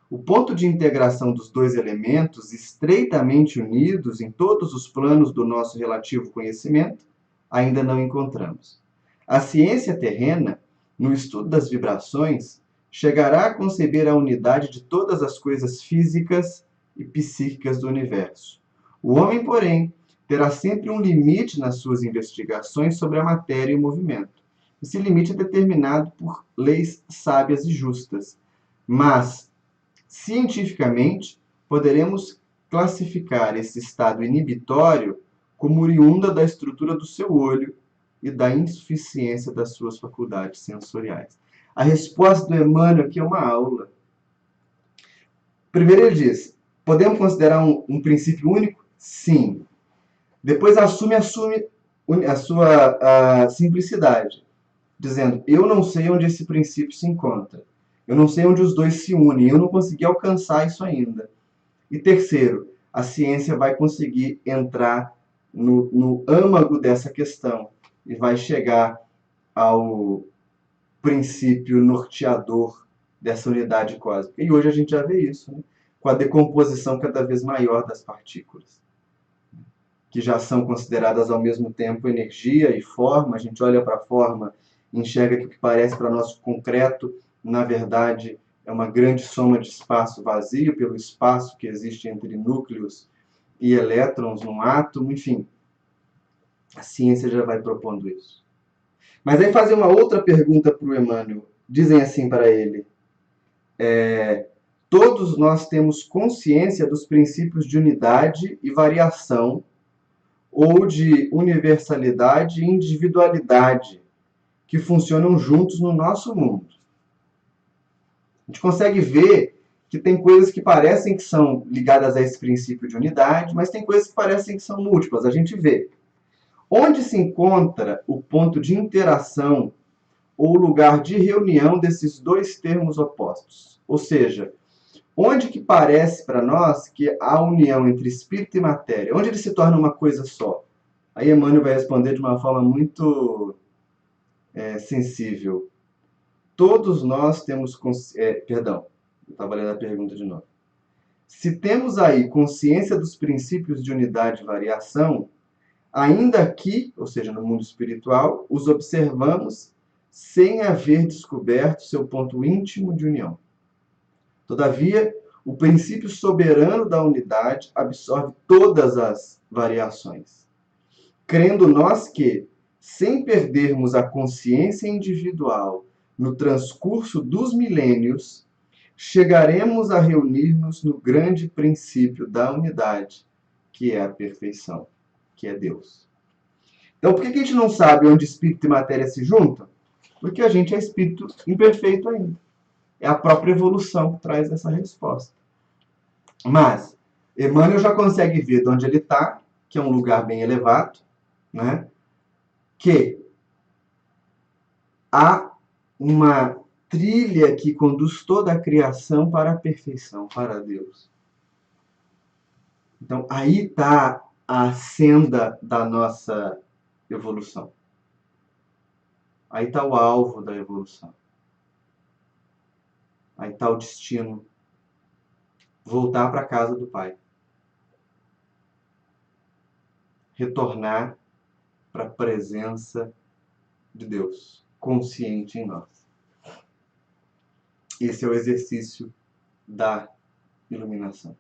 O ponto de integração dos dois elementos, estreitamente unidos em todos os planos do nosso relativo conhecimento, ainda não encontramos. A ciência terrena, no estudo das vibrações, chegará a conceber a unidade de todas as coisas físicas e psíquicas do universo. O homem, porém, terá sempre um limite nas suas investigações sobre a matéria e o movimento. Esse limite é determinado por leis sábias e justas, mas, cientificamente, poderemos classificar esse estado inibitório como oriunda da estrutura do seu olho e da insuficiência das suas faculdades sensoriais. A resposta do Emmanuel aqui é uma aula. Primeiro ele diz, podemos considerar um princípio único? Sim. Depois assume a sua simplicidade, dizendo, eu não sei onde esse princípio se encontra. Eu não sei onde os dois se unem. Eu não consegui alcançar isso ainda. E terceiro, a ciência vai conseguir entrar no âmago dessa questão e vai chegar ao princípio norteador dessa unidade cósmica. E hoje a gente já vê isso, né? Com a decomposição cada vez maior das partículas, que já são consideradas ao mesmo tempo energia e forma. A gente olha para a forma, enxerga que o que parece para nós concreto, na verdade, é uma grande soma de espaço vazio, pelo espaço que existe entre núcleos e elétrons num átomo, enfim. A ciência já vai propondo isso. Mas aí fazer uma outra pergunta para o Emmanuel. Dizem assim para ele, todos nós temos consciência dos princípios de unidade e variação, ou de universalidade e individualidade, que funcionam juntos no nosso mundo. A gente consegue ver que tem coisas que parecem que são ligadas a esse princípio de unidade, mas tem coisas que parecem que são múltiplas, a gente vê. Onde se encontra o ponto de interação ou lugar de reunião desses dois termos opostos? Ou seja, onde que parece para nós que há a união entre espírito e matéria? Onde ele se torna uma coisa só? Aí Emmanuel vai responder de uma forma muito sensível. Todos nós temos... perdão, eu estava lendo a pergunta de novo. Se temos aí consciência dos princípios de unidade e variação, ainda aqui, ou seja, no mundo espiritual, os observamos sem haver descoberto seu ponto íntimo de união. Todavia, o princípio soberano da unidade absorve todas as variações. Crendo nós que, sem perdermos a consciência individual no transcurso dos milênios, chegaremos a reunir-nos no grande princípio da unidade, que é a perfeição, que é Deus. Então, por que a gente não sabe onde espírito e matéria se juntam? Porque a gente é espírito imperfeito ainda. É a própria evolução que traz essa resposta. Mas Emmanuel já consegue ver de onde ele está, que é um lugar bem elevado, né? Que há uma trilha que conduz toda a criação para a perfeição, para Deus. Então, aí está a senda da nossa evolução. Aí está o alvo da evolução. Aí está o destino. Voltar para a casa do Pai. Retornar para a presença de Deus, consciente em nós. Esse é o exercício da iluminação.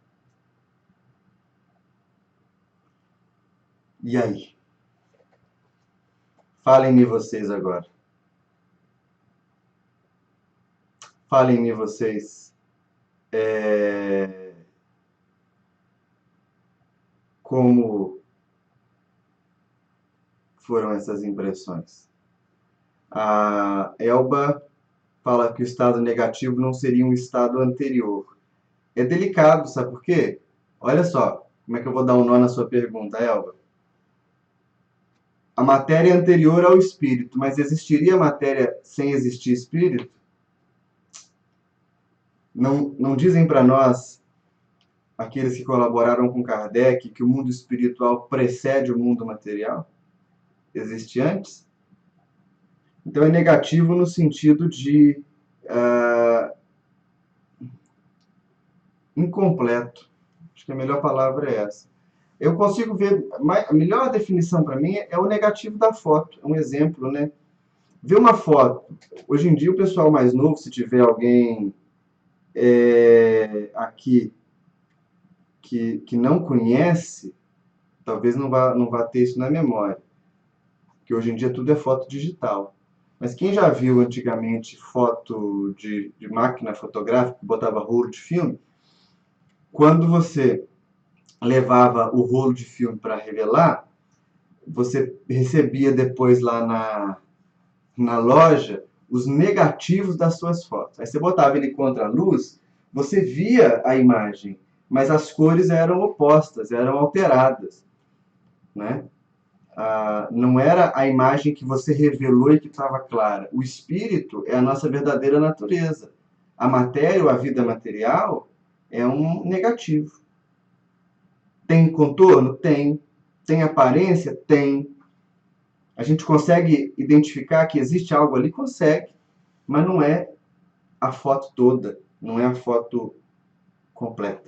E aí? Falem-me vocês agora. Falem-me vocês. Como foram essas impressões? A Elba fala que o estado negativo não seria um estado anterior. É delicado, sabe por quê? Olha só, como é que eu vou dar um nó na sua pergunta, Elba? A matéria é anterior ao espírito, mas existiria matéria sem existir espírito? Não dizem para nós, aqueles que colaboraram com Kardec, que o mundo espiritual precede o mundo material? Existe antes? Então é negativo no sentido de incompleto. Acho que a melhor palavra é essa. Eu consigo ver, a melhor definição para mim é o negativo da foto. É um exemplo, né? Ver uma foto. Hoje em dia, o pessoal mais novo, se tiver alguém aqui que não conhece, talvez não vá ter isso na memória. Porque hoje em dia tudo é foto digital. Mas quem já viu antigamente foto de máquina fotográfica, botava rolo de filme, quando você levava o rolo de filme para revelar, você recebia depois lá na loja os negativos das suas fotos. Aí você botava ele contra a luz, você via a imagem, mas as cores eram opostas, eram alteradas, né? Não era a imagem que você revelou e que estava clara. O espírito é a nossa verdadeira natureza. A matéria ou a vida material é um negativo. Tem contorno? Tem. Tem aparência? Tem. A gente consegue identificar que existe algo ali? Consegue. Mas não é a foto toda. Não é a foto completa.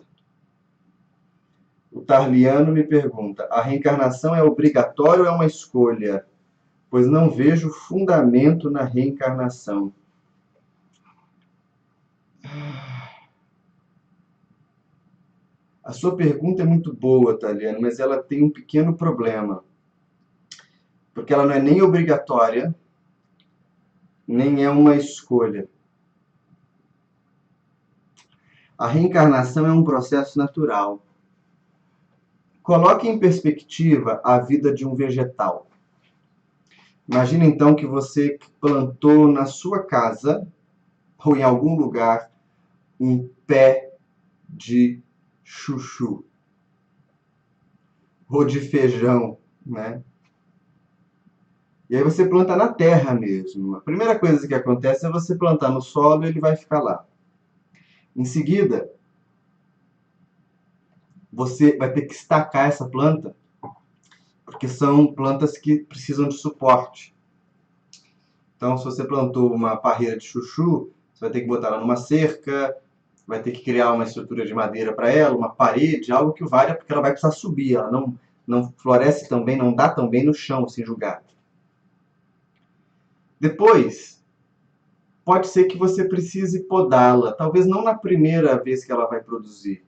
O Tarliano me pergunta: a reencarnação é obrigatória ou é uma escolha? Pois não vejo fundamento na reencarnação. A sua pergunta é muito boa, Taliano, mas ela tem um pequeno problema. Porque ela não é nem obrigatória, nem é uma escolha. A reencarnação é um processo natural. Coloque em perspectiva a vida de um vegetal. Imagina então que você plantou na sua casa, ou em algum lugar, um pé de chuchu, ou de feijão, né? E aí você planta na terra mesmo. A primeira coisa que acontece é você plantar no solo e ele vai ficar lá. Em seguida, você vai ter que estacar essa planta, porque são plantas que precisam de suporte. Então, se você plantou uma parreira de chuchu, você vai ter que botar ela numa cerca, vai ter que criar uma estrutura de madeira para ela, uma parede, algo que o valha, porque ela vai precisar subir, ela não floresce tão bem, não dá tão bem no chão, assim, julgado. Depois, pode ser que você precise podá-la, talvez não na primeira vez que ela vai produzir,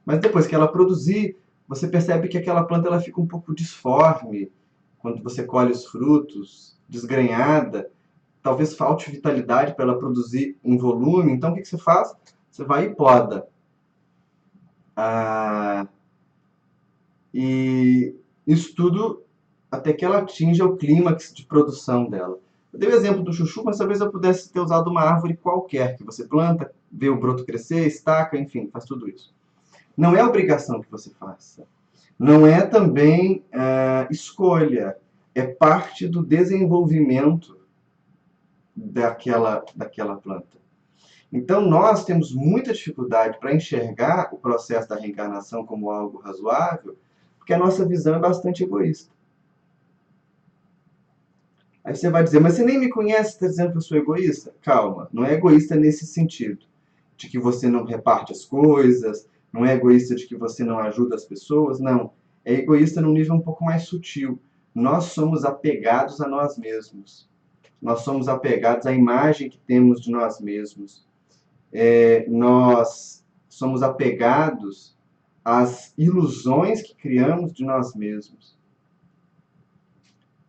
mas depois que ela produzir, você percebe que aquela planta ela fica um pouco disforme, quando você colhe os frutos, desgrenhada, talvez falte vitalidade para ela produzir em volume, então o que você faz? Você vai e poda. E isso tudo até que ela atinja o clímax de produção dela. Eu dei o exemplo do chuchu, mas talvez eu pudesse ter usado uma árvore qualquer, que você planta, vê o broto crescer, estaca, enfim, faz tudo isso. Não é obrigação que você faça. Não é também escolha. É parte do desenvolvimento daquela planta. Então, nós temos muita dificuldade para enxergar o processo da reencarnação como algo razoável, porque a nossa visão é bastante egoísta. Aí você vai dizer, mas você nem me conhece, está dizendo que eu sou egoísta? Calma, não é egoísta nesse sentido, de que você não reparte as coisas, não é egoísta de que você não ajuda as pessoas, não. É egoísta num nível um pouco mais sutil. Nós somos apegados a nós mesmos. Nós somos apegados à imagem que temos de nós mesmos. Nós somos apegados às ilusões que criamos de nós mesmos.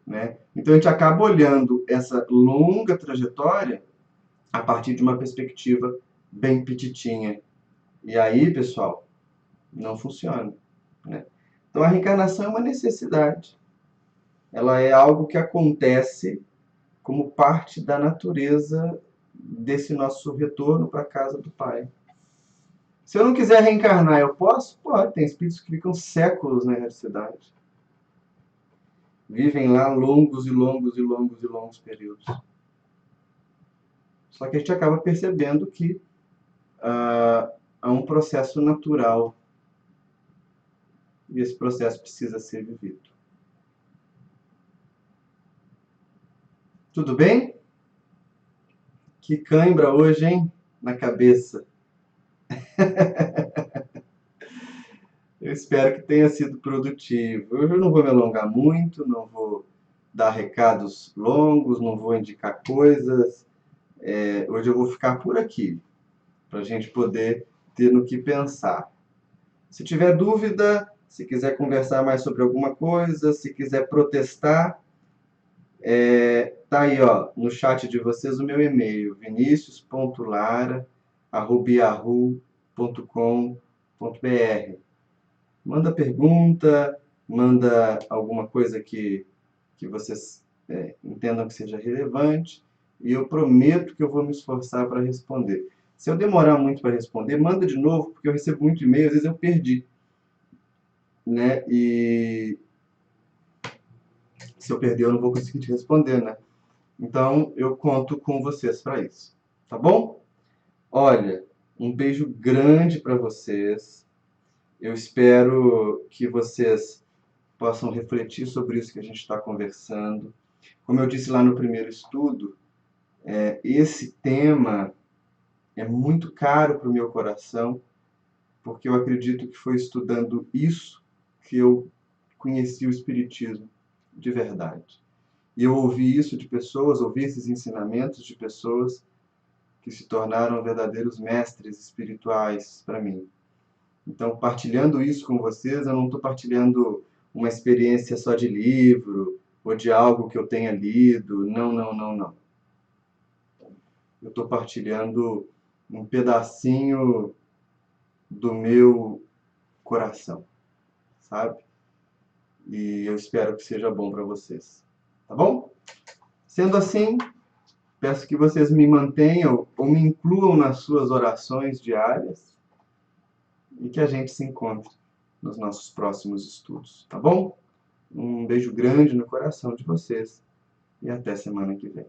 Né? Então a gente acaba olhando essa longa trajetória a partir de uma perspectiva bem petitinha. E aí, pessoal, não funciona. Né? Então a reencarnação é uma necessidade. Ela é algo que acontece como parte da natureza desse nosso retorno para a casa do Pai. Se eu não quiser reencarnar, eu posso? Pode. Tem espíritos que ficam séculos na erradicidade. Vivem lá longos e longos e longos e longos períodos. Só que a gente acaba percebendo que há um processo natural e esse processo precisa ser vivido. Tudo bem? Que cãibra hoje, hein? Na cabeça. Eu espero que tenha sido produtivo. Hoje eu não vou me alongar muito, não vou dar recados longos, não vou indicar coisas. Hoje eu vou ficar por aqui, para a gente poder ter no que pensar. Se tiver dúvida, se quiser conversar mais sobre alguma coisa, se quiser protestar, tá aí, ó, no chat de vocês o meu e-mail, vinicius.lara@yahoo.com.br. Manda pergunta, manda alguma coisa que vocês entendam que seja relevante, e eu prometo que eu vou me esforçar para responder. Se eu demorar muito para responder, manda de novo, porque eu recebo muito e-mail, às vezes eu perdi. Né? E se eu perder, eu não vou conseguir te responder, né? Então, eu conto com vocês para isso. Tá bom? Olha, um beijo grande para vocês. Eu espero que vocês possam refletir sobre isso que a gente está conversando. Como eu disse lá no primeiro estudo, esse tema é muito caro para o meu coração, porque eu acredito que foi estudando isso que eu conheci o Espiritismo de verdade. E eu ouvi isso de pessoas, ouvi esses ensinamentos de pessoas que se tornaram verdadeiros mestres espirituais para mim. Então, partilhando isso com vocês, eu não estou partilhando uma experiência só de livro ou de algo que eu tenha lido. Não, não, não, não. Eu estou partilhando um pedacinho do meu coração, sabe? E eu espero que seja bom para vocês. Tá bom? Sendo assim, peço que vocês me mantenham ou me incluam nas suas orações diárias e que a gente se encontre nos nossos próximos estudos, tá bom? Um beijo grande no coração de vocês e até semana que vem.